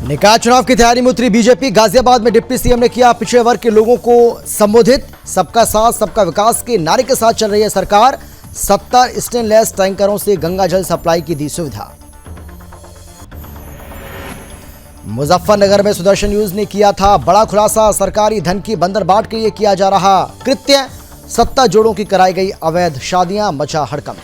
निकाय चुनाव की तैयारी में उतरी बीजेपी। गाजियाबाद में डिप्टी सीएम ने किया पिछड़े वर्ग के लोगों को संबोधित। सबका साथ सबका विकास के नारे के साथ चल रही है सरकार। 70 स्टेनलेस टैंकरों से गंगा जल सप्लाई की दी सुविधा। मुजफ्फरनगर में सुदर्शन न्यूज ने किया था बड़ा खुलासा। सरकारी धन की बंदरबाट के लिए किया जा रहा कृत्य। 70 जोड़ों की कराई गई अवैध शादियां, मचा हड़कंप।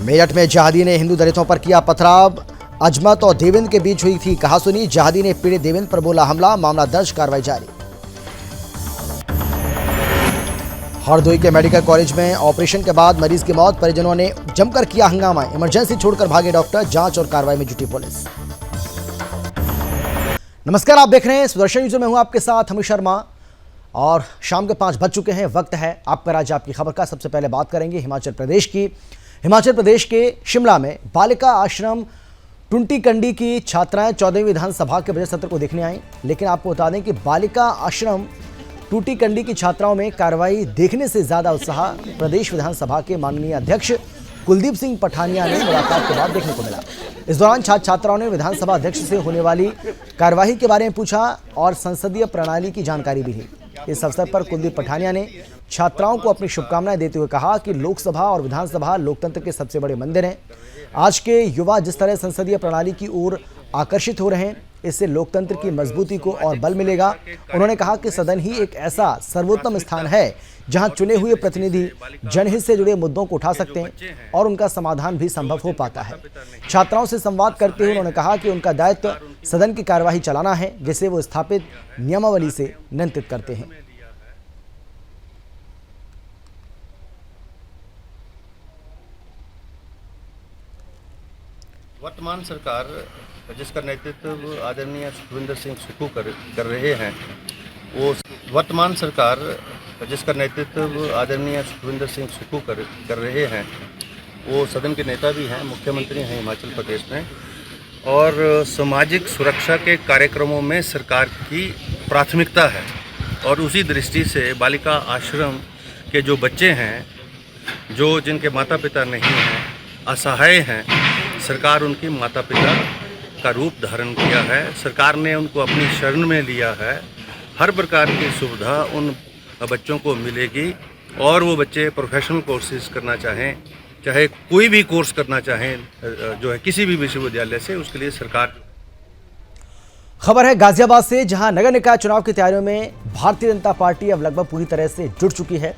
मेरठ में जहादी ने हिंदू दलितों पर किया पथराव। अजमत और देवेंद्र के बीच हुई थी कहासुनी। जहादी ने पीड़ित देवेंद्र पर बोला हमला। मामला दर्ज, कार्रवाई जारी। हरदोई के मेडिकल कॉलेज में ऑपरेशन के बाद मरीज की मौत। परिजनों ने जमकर किया हंगामा। इमरजेंसी छोड़कर भागे डॉक्टर। जांच और कार्रवाई में जुटी पुलिस। नमस्कार, आप देख रहे हैं सुदर्शन न्यूज में हूं आपके साथ अमित शर्मा और शाम के 5 बज चुके हैं। वक्त है आपका राज्य आपकी खबर का। सबसे पहले बात करेंगे हिमाचल प्रदेश की। हिमाचल प्रदेश के शिमला में बालिका आश्रम टुंटीकंडी की छात्राएं 14वीं विधानसभा के बजट सत्र को देखने आई। लेकिन आपको बता दें कि बालिका आश्रम टूटीकंडी की छात्राओं में कार्रवाई देखने से ज्यादा उत्साह प्रदेश विधानसभा के माननीय अध्यक्ष कुलदीप सिंह पठानिया ने मुलाकात के बाद देखने को मिला। इस दौरान छात्र छात्राओं ने विधानसभा अध्यक्ष से होने वाली कार्यवाही के बारे में पूछा और संसदीय प्रणाली की जानकारी भी ली। इस अवसर पर कुलदीप पठानिया ने छात्राओं को अपनी शुभकामनाएं देते हुए कहा कि लोकसभा और विधानसभा लोकतंत्र के सबसे बड़े मंदिर हैं। आज के युवा जिस तरह संसदीय प्रणाली की ओर आकर्षित हो रहे हैं, इससे लोकतंत्र की मजबूती को और बल मिलेगा। उन्होंने कहा कि सदन ही एक ऐसा सर्वोत्तम स्थान है जहां चुने हुए प्रतिनिधि जनहित से जुड़े मुद्दों को उठा सकते हैं और उनका समाधान भी संभव हो पाता है। छात्राओं से संवाद करते हुए उन्होंने कहा कि उनका दायित्व सदन की कार्यवाही चलाना है, जिसे वो स्थापित नियमावली से नियंत्रित करते हैं। वर्तमान सरकार जिसका नेतृत्व आदरणीय सुखविंदर सिंह सुक्खू कर रहे हैं, वो वर्तमान सरकार जिसका नेतृत्व आदरणीय सुखविंदर सिंह सुक्खू कर रहे हैं, वो सदन के नेता भी हैं, मुख्यमंत्री हैं हिमाचल प्रदेश में। और सामाजिक सुरक्षा के कार्यक्रमों में सरकार की प्राथमिकता है। और उसी दृष्टि से बालिका आश्रम के जो बच्चे हैं, जो जिनके माता पिता नहीं हैं, असहाय हैं, सरकार उनकी माता पिता का रूप धारण किया है। सरकार ने उनको अपनी शरण में लिया है। हर प्रकार की सुविधा उन बच्चों को मिलेगी। और वो बच्चे प्रोफेशनल कोर्सेज करना चाहें, चाहे कोई भी कोर्स करना चाहें जो है किसी भी विश्वविद्यालय से, उसके लिए सरकार। खबर है गाजियाबाद से, जहां नगर निकाय चुनाव की तैयारियों में भारतीय जनता पार्टी अब लगभग पूरी तरह से जुट चुकी है।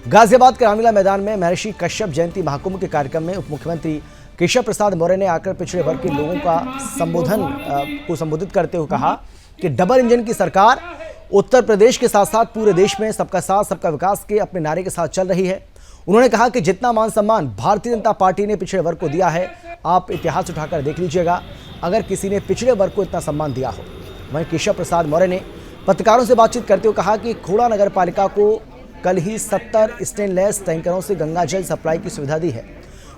गाजियाबाद के रामलीला मैदान में महर्षि कश्यप जयंती महाकुंभ के कार्यक्रम में उप मुख्यमंत्री केशव प्रसाद मौर्य ने आकर पिछड़े वर्ग के लोगों को संबोधित करते हुए कहा कि डबल इंजन की सरकार उत्तर प्रदेश के साथ साथ पूरे देश में सबका साथ सबका विकास के अपने नारे के साथ चल रही है। उन्होंने कहा कि जितना मान सम्मान भारतीय जनता पार्टी ने पिछड़े वर्ग को दिया है, आप इतिहास उठाकर देख लीजिएगा अगर किसी ने पिछड़े वर्ग को इतना सम्मान दिया हो। वहीं केशव प्रसाद मौर्य ने पत्रकारों से बातचीत करते हुए कहा कि खोड़ा नगर पालिका को कल ही 70 स्टेनलेस टैंकरों से गंगा जल सप्लाई की सुविधा दी है।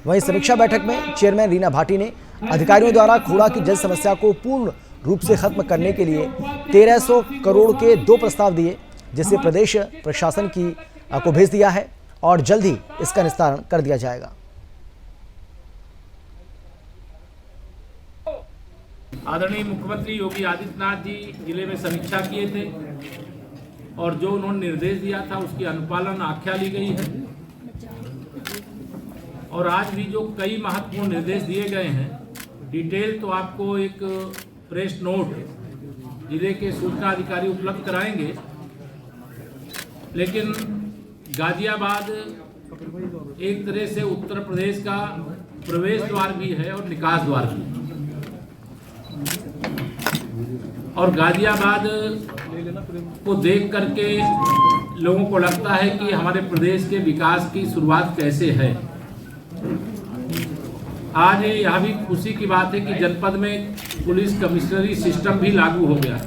वहीं समीक्षा बैठक में चेयरमैन रीना भाटी ने अधिकारियों द्वारा खोड़ा की जल समस्या को पूर्ण रूप से खत्म करने के लिए 1300 करोड़ के 2 प्रस्ताव दिए, जिसे प्रदेश प्रशासन को भेज दिया है और जल्द ही इसका निस्तारण कर दिया जाएगा। आदरणीय मुख्यमंत्री योगी आदित्यनाथ जी जिले में समीक्षा किए थे और जो उन्होंने निर्देश दिया था उसकी अनुपालन आख्या ली गई है। और आज भी जो कई महत्वपूर्ण निर्देश दिए गए हैं, डिटेल तो आपको एक प्रेस नोट जिले के सूचना अधिकारी उपलब्ध कराएंगे। लेकिन गाजियाबाद एक तरह से उत्तर प्रदेश का प्रवेश द्वार भी है और निकास द्वार भी। और गाजियाबाद को देख करके लोगों को लगता है कि हमारे प्रदेश के विकास की शुरुआत कैसे है। आज यह भी खुशी की बात है कि जनपद में पुलिस कमिश्नरी सिस्टम भी लागू हो गया।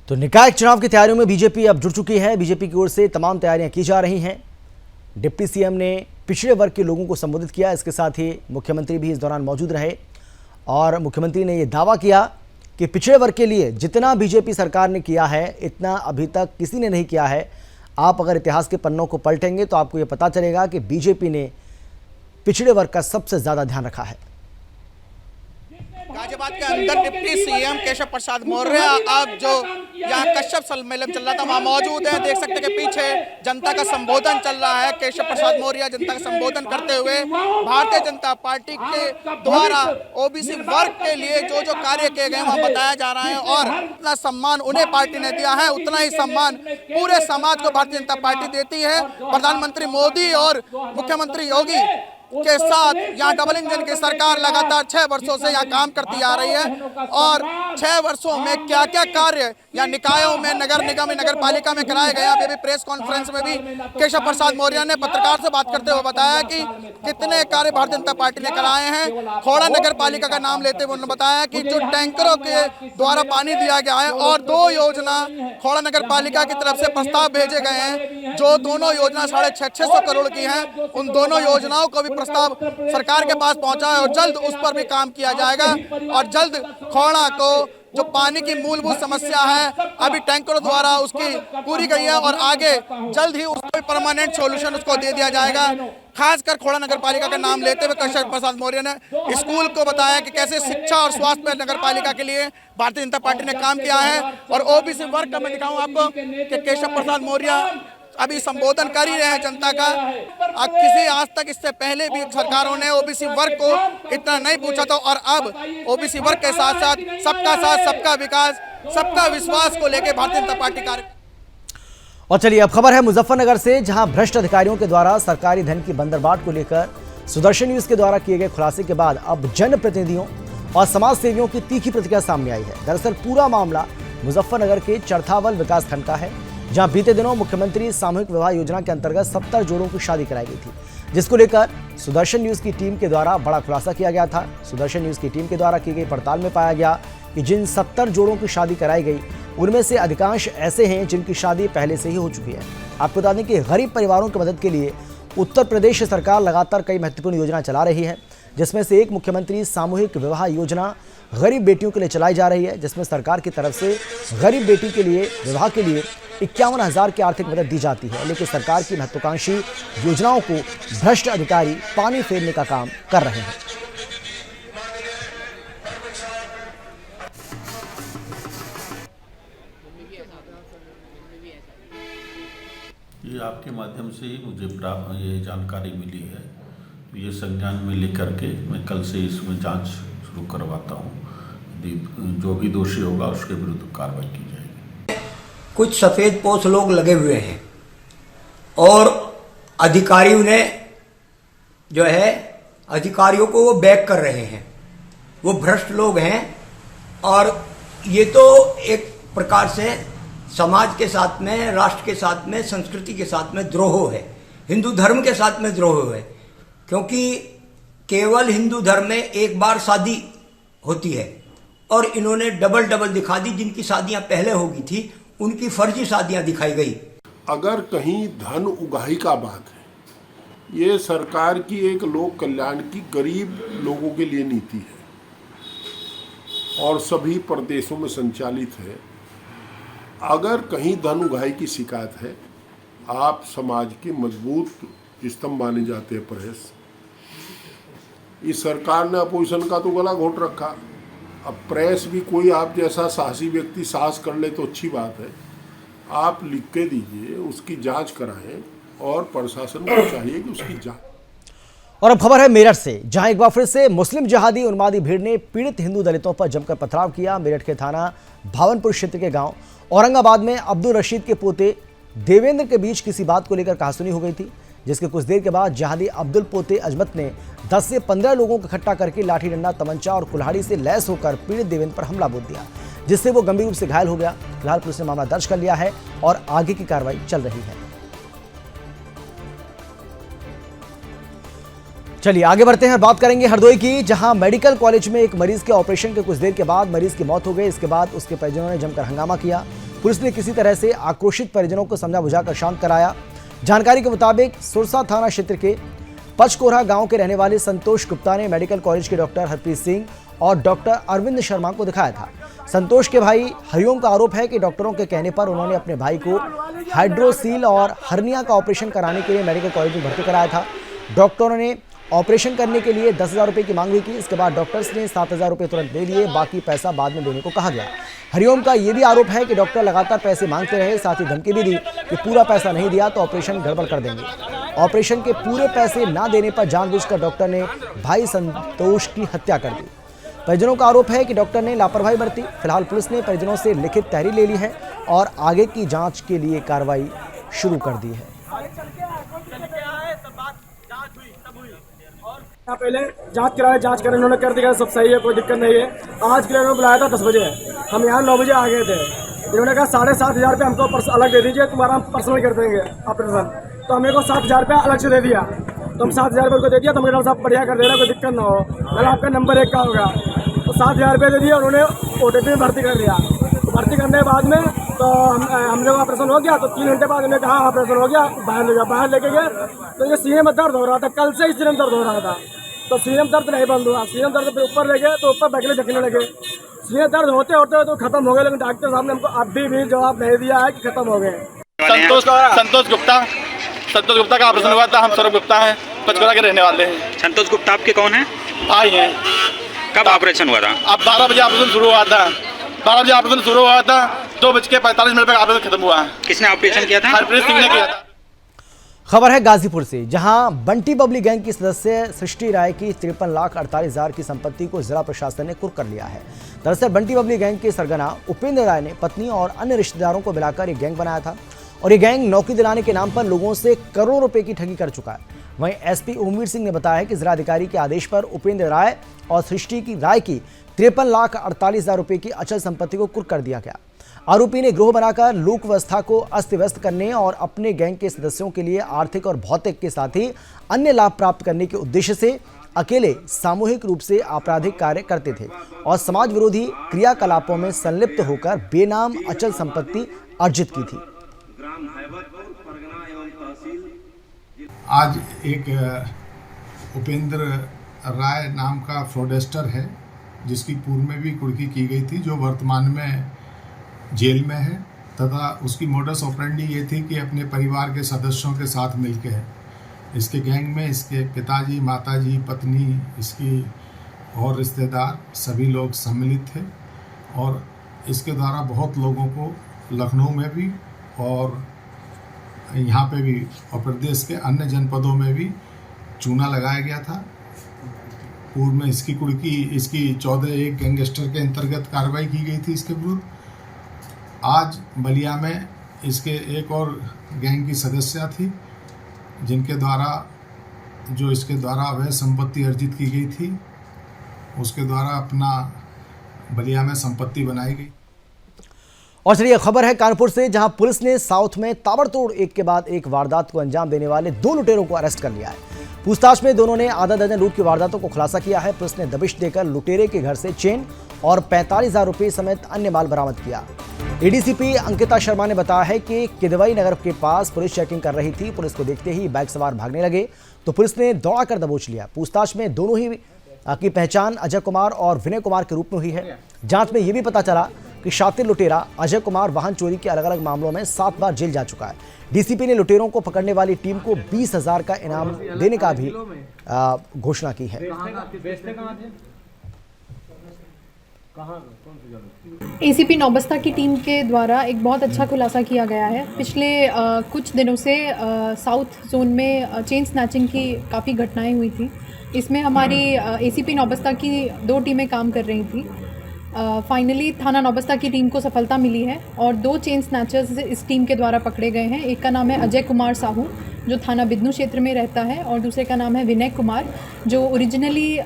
तो निकाय चुनाव की तैयारियों में बीजेपी अब जुट चुकी है। बीजेपी की ओर से तमाम तैयारियां की जा रही हैं। डिप्टी सीएम ने पिछड़े वर्ग के लोगों को संबोधित किया। इसके साथ ही मुख्यमंत्री भी इस दौरान मौजूद रहे और मुख्यमंत्री ने यह दावा किया कि पिछड़े वर्ग के लिए जितना बीजेपी सरकार ने किया है इतना अभी तक किसी ने नहीं किया है। आप अगर इतिहास के पन्नों को पलटेंगे तो आपको ये पता चलेगा कि बीजेपी ने पिछड़े वर्ग का सबसे ज्यादा ध्यान रखा है। गाजियाबाद के अंदर डिप्टी सीएम केशव प्रसाद मौर्य अब जो यहाँ कश्यप सम्मेलन चल रहा था वहाँ मौजूद है। देख सकते हैं कि पीछे जनता का संबोधन चल रहा है। केशव प्रसाद मौर्य जनता का संबोधन करते हुए भारतीय जनता पार्टी के द्वारा ओबीसी वर्ग के लिए जो जो कार्य किए गए वहाँ बताया जा रहा है और उतना सम्मान उन्हें पार्टी ने दिया है उतना ही सम्मान पूरे समाज को भारतीय जनता पार्टी देती है। प्रधानमंत्री मोदी और मुख्यमंत्री योगी के साथ यहाँ डबल इंजन की सरकार लगातार 6 वर्षों से यहाँ काम करती आ रही है और 6 वर्षों में क्या क्या कार्य या निकायों में, नगर निगम, नगर पालिका में कराए गए। अभी प्रेस कॉन्फ्रेंस में भी केशव प्रसाद मौर्य ने पत्रकार से बात करते हुए बताया कि कितने कार्य भारतीय जनता पार्टी ने कराए हैं। खौड़ा नगर पालिका का नाम लेते हुए उन्होंने बताया कि जो टैंकरों के द्वारा पानी दिया गया है और 2 योजना खौड़ा नगर पालिका की तरफ से प्रस्ताव भेजे गए हैं, जो दोनों योजना 650 करोड़ की है। उन दोनों योजनाओं को भी प्रस्ताव सरकार के पास पहुंचा है और जल्द उस पर भी काम किया जाएगा और जल्द खौड़ा को जो पानी की मूलभूत समस्या है अभी टैंकरों द्वारा उसकी पूरी गई है और आगे जल्द ही उसको परमानेंट सॉल्यूशन उसको दे दिया जाएगा। खासकर खौड़ा नगर पालिका का नाम लेते हुए केशव प्रसाद मौर्य ने स्कूल को बताया कि कैसे शिक्षा और स्वास्थ्य नगर पालिका के लिए भारतीय जनता पार्टी ने काम किया है। और ओबीसी वर्ग का मैं दिखाऊं आपको कि केशव प्रसाद मौर्य अभी संबोधन कर ही रहे हैं जनता का। किसी आज तक इससे पहले भी सरकारों ने ओबीसी वर्ग को इतना नहीं पूछा था और अब ओबीसी वर्ग के साथ सबका विकास, सबका विश्वास को लेकर भारतीय जनता पार्टी कार्य। और चलिए अब खबर है मुजफ्फरनगर से, जहां भ्रष्ट अधिकारियों के द्वारा सरकारी धन की बंदरबाट को लेकर सुदर्शन न्यूज के द्वारा किए गए खुलासे के बाद अब जनप्रतिनिधियों और समाज सेवियों की तीखी प्रतिक्रिया सामने आई है। दरअसल पूरा मामला मुजफ्फरनगर के चरथावल विकासखंड का है, जहां बीते दिनों मुख्यमंत्री सामूहिक विवाह योजना के अंतर्गत 70 जोड़ों की शादी कराई गई थी, जिसको लेकर सुदर्शन न्यूज की टीम के द्वारा बड़ा खुलासा किया गया था। सुदर्शन न्यूज की टीम के द्वारा की गई पड़ताल में पाया गया कि जिन 70 जोड़ों की शादी कराई गई उनमें से अधिकांश ऐसे हैं जिनकी शादी पहले से ही हो चुकी है। आपको बता दें कि गरीब परिवारों की मदद के लिए उत्तर प्रदेश सरकार लगातार कई महत्वपूर्ण योजना चला रही है, जिसमें से एक मुख्यमंत्री सामूहिक विवाह योजना गरीब बेटियों के लिए चलाई जा रही है, जिसमें सरकार की तरफ से गरीब बेटी के लिए विवाह के लिए 51,000 की आर्थिक मदद दी जाती है। लेकिन सरकार की महत्वाकांक्षी योजनाओं को भ्रष्ट अधिकारी पानी फेरने का काम कर रहे हैं। ये आपके माध्यम से ही मुझे ये जानकारी मिली है, तो ये संज्ञान में लेकर के मैं कल से इसमें जांच शुरू करवाता हूँ। जो भी दोषी होगा उसके विरुद्ध कार्रवाई की जाएगी। कुछ सफेद पोश लोग लगे हुए हैं और अधिकारियों ने जो है अधिकारियों को वो बैक कर रहे हैं, वो भ्रष्ट लोग हैं और ये तो एक प्रकार से समाज के साथ में, राष्ट्र के साथ में, संस्कृति के साथ में द्रोह है, हिंदू धर्म के साथ में द्रोह है। क्योंकि केवल हिंदू धर्म में एक बार शादी होती है और इन्होंने डबल दिखा दी। जिनकी शादियां पहले होगी थी उनकी फर्जी शादियां दिखाई गई। अगर कहीं धन उगाही का बात है, ये सरकार की एक लोक कल्याण की गरीब लोगों के लिए नीति है और सभी प्रदेशों में संचालित है। अगर कहीं धन उगाही की शिकायत है, आप समाज के मजबूत स्तंभ माने जाते हैं प्रेस। इस सरकार ने अपोजिशन का तो गला घोट रखा। अब प्रेस भी कोई आप जैसा साहसी व्यक्ति साहस कर ले तो अच्छी बात है। आप लिख के दीजिए, उसकी जांच कराएं और प्रशासन को चाहिए कि उसकी जांच। और अब खबर है मेरठ से, जहां एक बार फिर से मुस्लिम जिहादी उन्मादी भीड़ ने पीड़ित हिंदू दलितों पर जमकर पथराव किया। मेरठ के थाना भावनपुर क्षेत्र के गांव औरंगाबाद में अब्दुल रशीद के पोते देवेंद्र के बीच किसी बात को लेकर कहासुनी हो गई थी, जिसके कुछ देर के बाद जिहादी अब्दुल पोते अजमत ने 10 से 15 लोगों को इकट्ठा करके लाठी डंडा, तमंचा और कुल्हाड़ी से लैस होकर पीड़ित देवेंद्र पर हमला बोल दिया, जिससे वो गंभीर रूप से घायल हो गया। फिलहाल पुलिस ने मामला दर्ज कर लिया है और आगे की कार्रवाई चल रही है। चलिए आगे बढ़ते हैं, बात करेंगे हरदोई की, जहां मेडिकल कॉलेज में एक मरीज के ऑपरेशन के कुछ देर के बाद मरीज की मौत हो गई। इसके बाद उसके परिजनों ने जमकर हंगामा किया। पुलिस ने किसी तरह से आक्रोशित परिजनों को समझा बुझाकर शांत कराया। जानकारी के मुताबिक सुरसा थाना क्षेत्र के पचकोरा गांव के रहने वाले संतोष गुप्ता ने मेडिकल कॉलेज के डॉक्टर हरप्रीत सिंह और डॉक्टर अरविंद शर्मा को दिखाया था। संतोष के भाई हरिओम का आरोप है कि डॉक्टरों के कहने पर उन्होंने अपने भाई को हाइड्रोसील और हर्निया का ऑपरेशन कराने के लिए मेडिकल कॉलेज में भर्ती कराया था। डॉक्टरों ने ऑपरेशन करने के लिए 10,000 रुपये की मांग भी की। इसके बाद डॉक्टर्स ने 7,000 रुपये तुरंत दे दिए, बाकी पैसा बाद में देने को कहा गया। हरिओम का ये भी आरोप है कि डॉक्टर लगातार पैसे मांगते रहे, साथ ही धमकी भी दी कि पूरा पैसा नहीं दिया तो ऑपरेशन गड़बड़ कर देंगे। ऑपरेशन के पूरे पैसे ना देने पर जानबूझकर डॉक्टर ने भाई संतोष की हत्या कर दी। परिजनों का आरोप है कि डॉक्टर ने लापरवाही बरती। फिलहाल पुलिस ने परिजनों से लिखित तहरीर ले ली है और आगे की जांच के लिए कार्रवाई शुरू कर दी है। पहले जांच कराए इन्होंने कर दिया, सब सही है, कोई दिक्कत नहीं है। आज के लिए उन्होंने बुलाया था 10 बजे, हम यहाँ 9 बजे आ गए थे। इन्होंने कहा 7,500 रुपये हमको अलग दे दीजिए, तुम्हारा हम पर्सनल कर देंगे ऑपरेशन। तो हमने को 7,000 रुपये अलग से दे दिया। तो हम 7,000 रुपये को दे दिया, तो मेरा साहब बढ़िया कर देना, कोई दिक्कत ना हो, मैंने आपका नंबर 1 का होगा। तो 7,000 रुपये दे दिया, उन्होंने OTP में भर्ती कर दिया। तो भर्ती करने के बाद में तो हम लोग ऑपरेशन हो गया। तो 3 घंटे बाद उन्होंने कहा ऑपरेशन हो गया, बाहर लेके गए। तो ये सीने में दर्द हो रहा था, कल से ही सीने में दर्द हो रहा था। तो सीने में दर्द नहीं बंद हुआ, सीने दर्द पे ऊपर ले गए तो ऊपर बैठने झकने लगे। सीने दर्द होते होते तो खत्म हो गए, लेकिन डॉक्टर साहब ने हमको अभी भी जवाब नहीं दिया है कि खत्म हो गए। संतोष गुप्ता का ऑपरेशन हुआ था। हम सौरभ गुप्ता हैं, पंचकुला के रहने वाले हैं। संतोष गुप्ता आपके कौन है? भाई हैं। कब ऑपरेशन हुआ था? अब 12 बजे ऑपरेशन शुरू हुआ था। 2:45 पर ऑपरेशन खत्म हुआ। किसने ऑपरेशन किया था? हरप्रीत सिंह ने किया था। खबर है गाजीपुर से, जहां बंटी बबली गैंग की सदस्य सृष्टि राय की 53,48,000 की संपत्ति को जिला प्रशासन ने कुर्क कर लिया है। दरअसल बंटी बबली गैंग के सरगना उपेंद्र राय ने पत्नी और अन्य रिश्तेदारों को मिलाकर एक गैंग बनाया था और ये गैंग नौकरी दिलाने के नाम पर लोगों से करोड़ों रुपए की ठगी कर चुका है। वहीं एसपी ओमवीर सिंह ने बताया कि जिलाधिकारी के आदेश पर उपेंद्र राय और सृष्टि की राय की 53,48,000 रुपए की अचल संपत्ति को कुर्क कर दिया गया। आरोपी ने गिरोह बनाकर लोक व्यवस्था को अस्त व्यस्त करने और अपने गैंग के सदस्यों के लिए आर्थिक और भौतिक के साथ ही अन्य लाभ प्राप्त करने के उद्देश्य से अकेले सामूहिक रूप से आपराधिक कार्य करते थे और समाज विरोधी क्रियाकलापों में संलिप्त होकर बेनाम अचल संपत्ति अर्जित की थी। आज एक उपेंद्र राय नाम का फ्रॉडस्टर है, जिसकी पूर्व में भी कुर्की की गई थी, जो वर्तमान में जेल में है तथा उसकी मोडस ऑपरेंडी ये थी कि अपने परिवार के सदस्यों के साथ मिलकर है। इसके गैंग में इसके पिताजी, माताजी, पत्नी, इसकी और रिश्तेदार सभी लोग सम्मिलित थे और इसके द्वारा बहुत लोगों को लखनऊ में भी और यहाँ पे भी और प्रदेश के अन्य जनपदों में भी चूना लगाया गया था। पूर्व में इसकी कुर्की, इसकी 14 गैंगस्टर के अंतर्गत कार्रवाई की गई थी इसके विरुद्ध। आज बलिया में इसके एक और गैंग की सदस्या थी, जिनके द्वारा इसके द्वारा अवैध संपत्ति अर्जित की गई थी, उसके द्वारा अपना बलिया में संपत्ति बनाई गई। और चलिए खबर है कानपुर से, जहां पुलिस ने साउथ में ताबड़तोड़ एक के बाद एक वारदात को अंजाम देने वाले 2 लुटेरों को अरेस्ट कर लिया है। पूछताछ में दोनों ने आधा दर्जन लूट की वारदातों को खुलासा किया है। पुलिस ने दबिश देकर लुटेरे के घर से चेन और 45,000 रुपये समेत अन्य माल बरामद किया। एडीसीपी अंकिता शर्मा ने बताया है कि किदवई नगर के पास पुलिस चेकिंग कर रही थी। पुलिस को देखते ही बाइक सवार भागने लगे तो पुलिस ने दौड़ाकर दबोच लिया। पूछताछ में दोनों ही की पहचान अजय कुमार और विनय कुमार के रूप में हुई है। जांच में यह भी पता चला कि शातिर लुटेरा अजय कुमार वाहन चोरी के अलग अलग मामलों में 7 बार जेल जा चुका है। डीसीपी ने लुटेरों को पकड़ने वाली टीम को 20,000 का इनाम देने का भी घोषणा की है। एसीपी नौबस्ता की टीम के द्वारा एक बहुत अच्छा खुलासा किया गया है। पिछले कुछ दिनों से साउथ जोन में चेन स्नैचिंग की काफ़ी घटनाएं हुई थी। इसमें हमारी एसीपी नौबस्ता की 2 टीमें काम कर रही थी। फाइनली थाना नौबस्ता की टीम को सफलता मिली है और 2 चेन स्नैचर्स इस टीम के द्वारा पकड़े गए हैं। एक का नाम है अजय कुमार साहू, जो थाना बिदनू क्षेत्र में रहता है, और दूसरे का नाम है विनय कुमार, जो ओरिजिनली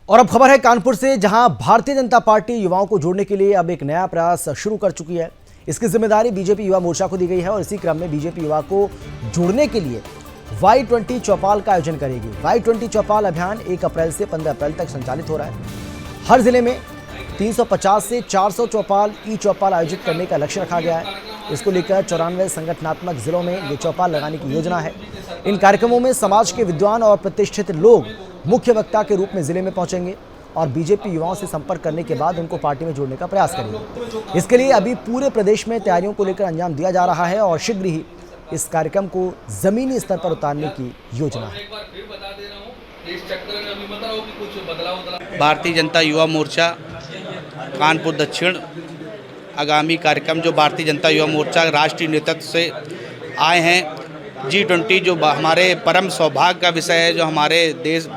और अब खबर है कानपुर से, जहां भारतीय जनता पार्टी युवाओं को जोड़ने के लिए अब एक नया प्रयास शुरू कर चुकी है। इसकी जिम्मेदारी बीजेपी युवा मोर्चा को दी गई है और इसी क्रम में बीजेपी युवा को जोड़ने के लिए Y20 चौपाल का आयोजन करेगी। Y20 चौपाल अभियान 1 अप्रैल से 15 अप्रैल तक संचालित हो रहा है। हर जिले में 350 से 400 चौपाल चौपाल आयोजित करने का लक्ष्य रखा गया है। इसको लेकर 94 संगठनात्मक जिलों में ये चौपाल लगाने की योजना है। इन कार्यक्रमों में समाज के विद्वान और प्रतिष्ठित लोग मुख्य वक्ता के रूप में जिले में पहुंचेंगे और बीजेपी युवाओं से संपर्क करने के बाद उनको पार्टी में जोड़ने का प्रयास करेगी। इसके लिए अभी पूरे प्रदेश में तैयारियों को लेकर अंजाम दिया जा रहा है और शीघ्र ही इस कार्यक्रम को जमीनी स्तर पर उतारने की योजना है। भारतीय जनता युवा मोर्चा कानपुर दक्षिण आगामी कार्यक्रम जो भारतीय जनता युवा मोर्चा राष्ट्रीय नेतृत्व से आए हैं, G20 जो हमारे परम सौभाग्य का विषय है, जो हमारे देश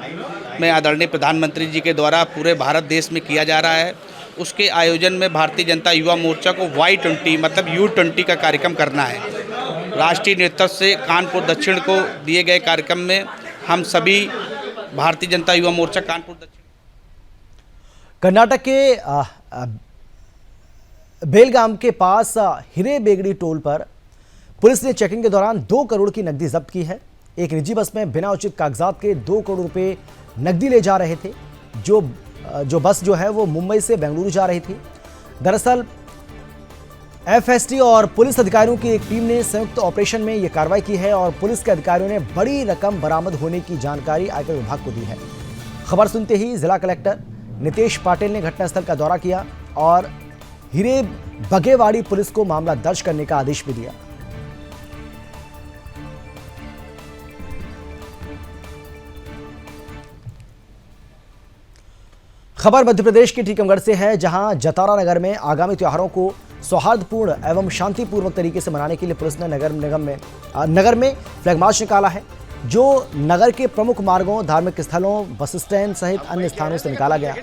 में आदरणीय प्रधानमंत्री जी के द्वारा पूरे भारत देश में किया जा रहा है, उसके आयोजन में भारतीय जनता युवा मोर्चा को Y20 मतलब U20 का कार्यक्रम करना है। राष्ट्रीय नेतृत्व से कानपुर दक्षिण को दिए गए कार्यक्रम में हम सभी भारतीय जनता युवा मोर्चा कानपुर दक्षिण। कर्नाटक के बेलगाम के पास हिरेबेगड़ी टोल पर पुलिस ने चेकिंग के दौरान 2 करोड़ की नकदी जब्त की है। एक निजी बस में बिना उचित कागजात के 2 करोड़ रुपए नकदी ले जा रहे थे। जो बस जो है वो मुंबई से बेंगलुरु जा रही थी। दरअसल एफएसटी और पुलिस अधिकारियों की एक टीम ने संयुक्त ऑपरेशन में ये कार्रवाई की है और पुलिस के अधिकारियों ने बड़ी रकम बरामद होने की जानकारी आयकर विभाग को दी है। खबर सुनते ही जिला कलेक्टर नितेश पाटिल ने घटनास्थल का दौरा किया और हिरे बगेवाड़ी पुलिस को मामला दर्ज करने का आदेश भी दिया। खबर मध्य प्रदेश के टीकमगढ़ से है, जहां जतारा नगर में आगामी त्योहारों को सौहार्दपूर्ण एवं शांतिपूर्वक तरीके से मनाने के लिए पुलिस ने नगर में फ्लैग मार्च निकाला है, जो नगर के प्रमुख मार्गों, धार्मिक स्थलों, बस स्टैंड सहित अन्य स्थानों से निकाला गया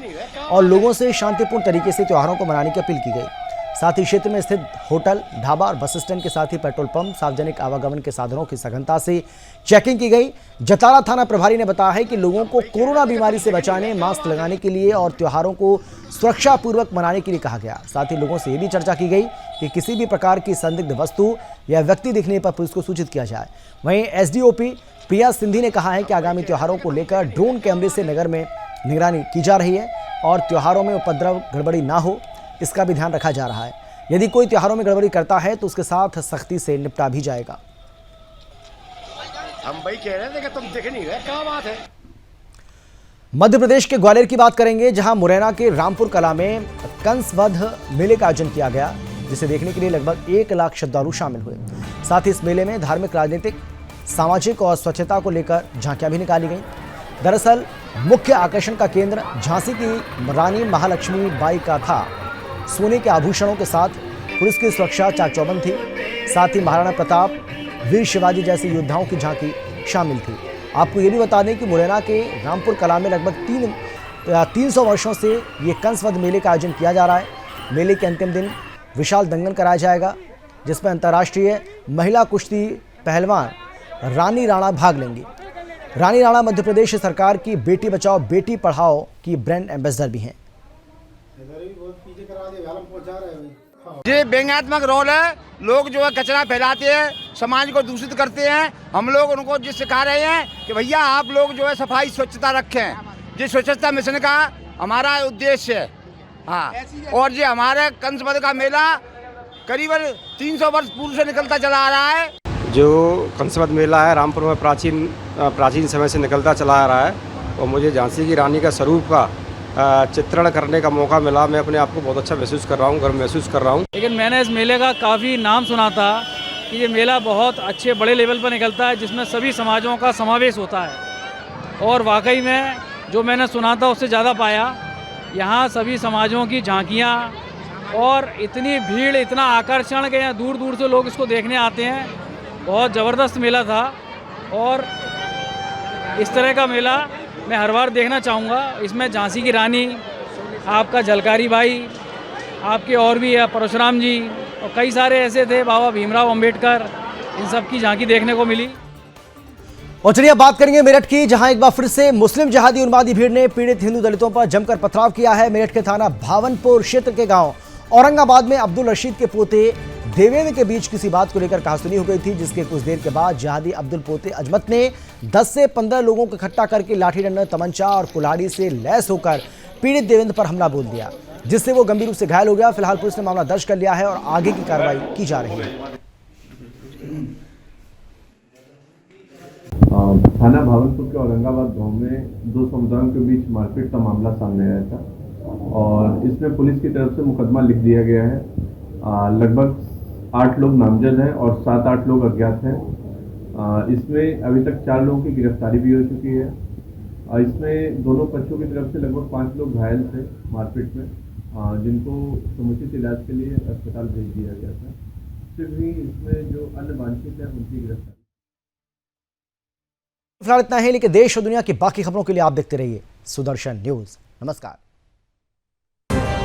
और लोगों से शांतिपूर्ण तरीके से त्योहारों को मनाने की अपील की गई। साथ ही क्षेत्र में स्थित होटल, ढाबा और बस स्टैंड के साथ ही पेट्रोल पंप, सार्वजनिक आवागमन के साधनों की सघनता से चेकिंग की गई। जतारा थाना प्रभारी ने बताया है कि लोगों को कोरोना बीमारी से बचाने, मास्क लगाने के लिए और त्योहारों को सुरक्षापूर्वक मनाने के लिए कहा गया। साथ ही लोगों से ये भी चर्चा की गई कि किसी भी प्रकार की संदिग्ध वस्तु या व्यक्ति दिखने पर पुलिस को सूचित किया जाए। वहीं एसडीओपी प्रिया सिंधी ने कहा है कि आगामी त्योहारों को लेकर ड्रोन कैमरे से नगर में निगरानी की जा रही है और त्योहारों में उपद्रव, गड़बड़ी ना हो, इसका भी ध्यान रखा जा रहा है। यदि कोई त्योहारों में गड़बड़ी करता है तो उसके साथ सख्ती से निपटा भी जाएगा। हम भाई कह रहे थे कि तुम दिख नहीं रहे, क्या बात है। मध्य प्रदेश के ग्वालियर की बात करेंगे, जहां मुरैना के रामपुर कला में कंसवध मेले का आयोजन किया गया, जिसे देखने के लिए लगभग 1 लाख श्रद्धालु शामिल हुए। साथ ही इस मेले में धार्मिक, राजनीतिक, सामाजिक और स्वच्छता को लेकर झांकियां भी निकाली गईं। दरअसल मुख्य आकर्षण का केंद्र झांसी की रानी महालक्ष्मी बाई का था। सोने के आभूषणों के साथ पुलिस की सुरक्षा चाक-चौबंद थी। साथ ही महाराणा प्रताप, वीर शिवाजी जैसे योद्धाओं की झांकी शामिल थी। आपको ये भी बता दें कि मुरैना के रामपुर कला में लगभग 300 वर्षों से ये कंसवध मेले का आयोजन किया जा रहा है। मेले के अंतिम दिन विशाल दंगल कराया जाएगा, जिसमें अंतर्राष्ट्रीय महिला कुश्ती पहलवान रानी राणा भाग लेंगी। रानी राणा मध्य प्रदेश सरकार की बेटी बचाओ बेटी पढ़ाओ की ब्रांड एम्बेसडर भी हैं। ये व्यंग्यात्मक रोल है। लोग जो है कचरा फैलाते हैं, समाज को दूषित करते हैं। हम लोग उनको जो सिखा रहे हैं कि भैया आप लोग जो है सफाई स्वच्छता रखें। ये स्वच्छता मिशन का हमारा उद्देश्य है। हाँ, और ये हमारे कंसवध का मेला करीबन 300 वर्ष पूर्व से निकलता चला आ रहा है। जो कंसवध मेला है रामपुर में प्राचीन समय से निकलता चला आ रहा है और मुझे झांसी की रानी का स्वरूप का चित्रण करने का मौका मिला। मैं अपने आप को बहुत अच्छा महसूस कर रहा हूँ, गर्व महसूस कर रहा हूँ। लेकिन मैंने इस मेले का काफ़ी नाम सुना था कि ये मेला बहुत अच्छे बड़े लेवल पर निकलता है, जिसमें सभी समाजों का समावेश होता है। और वाकई में जो मैंने सुना था उससे ज़्यादा पाया। यहाँ सभी समाजों की झांकियाँ और इतनी भीड़, इतना आकर्षण के यहाँ दूर दूर से लोग इसको देखने आते हैं। बहुत ज़बरदस्त मेला था और इस तरह का मेला मैं हर बार देखना चाहूँगा। इसमें झांसी की रानी, आपका झलकारी बाई, आपके और भी है परशुराम जी और कई सारे ऐसे थे, बाबा भीमराव अंबेडकर, इन सब की झांकी देखने को मिली। और चलिए अब बात करेंगे मेरठ की, जहां एक बार फिर से मुस्लिम जिहादी उन्मादी भीड़ ने पीड़ित हिंदू दलितों पर जमकर पथराव किया है। मेरठ के थाना भावनपुर क्षेत्र के गांव औरंगाबाद में अब्दुल रशीद के पोते देवेंद्र के बीच किसी बात को लेकर कहासुनी हो गई थी, जिसके कुछ देर के बाद जिहादी अब्दुल पोते अजमत ने 10 से 15 लोगों को इकट्ठा करके लाठी डंडा, तमंचा और कुल्हाड़ी से लैस होकर पीड़ित देवेंद्र पर हमला बोल दिया, जिससे वो गंभीर रूप से घायल हो गया। फिलहाल पुलिस ने मामला दर्ज कर लिया है और आगे की कार्रवाई की जा रही है। थाना भावलपुर के औरंगाबाद गांव में दो समुदायों के बीच मारपीट का मामला सामने आया था और इसमें पुलिस की तरफ से मुकदमा लिख दिया गया है। लगभग 8 लोग नामजद हैं और 7-8 लोग अज्ञात हैं। इसमें अभी तक 4 लोगों की गिरफ्तारी भी हो चुकी है। इसमें दोनों पक्षों की तरफ से लगभग 5 लोग घायल थे मारपीट में, जिनको समुचित इलाज के लिए अस्पताल भेज दिया गया था। सिर्फ ही इसमें जो अन्य वांछित हैं उनकी गिरफ्तारी। फिलहाल इतना ही, लेकिन देश और दुनिया की बाकी खबरों के लिए आप देखते रहिए सुदर्शन न्यूज़। नमस्कार।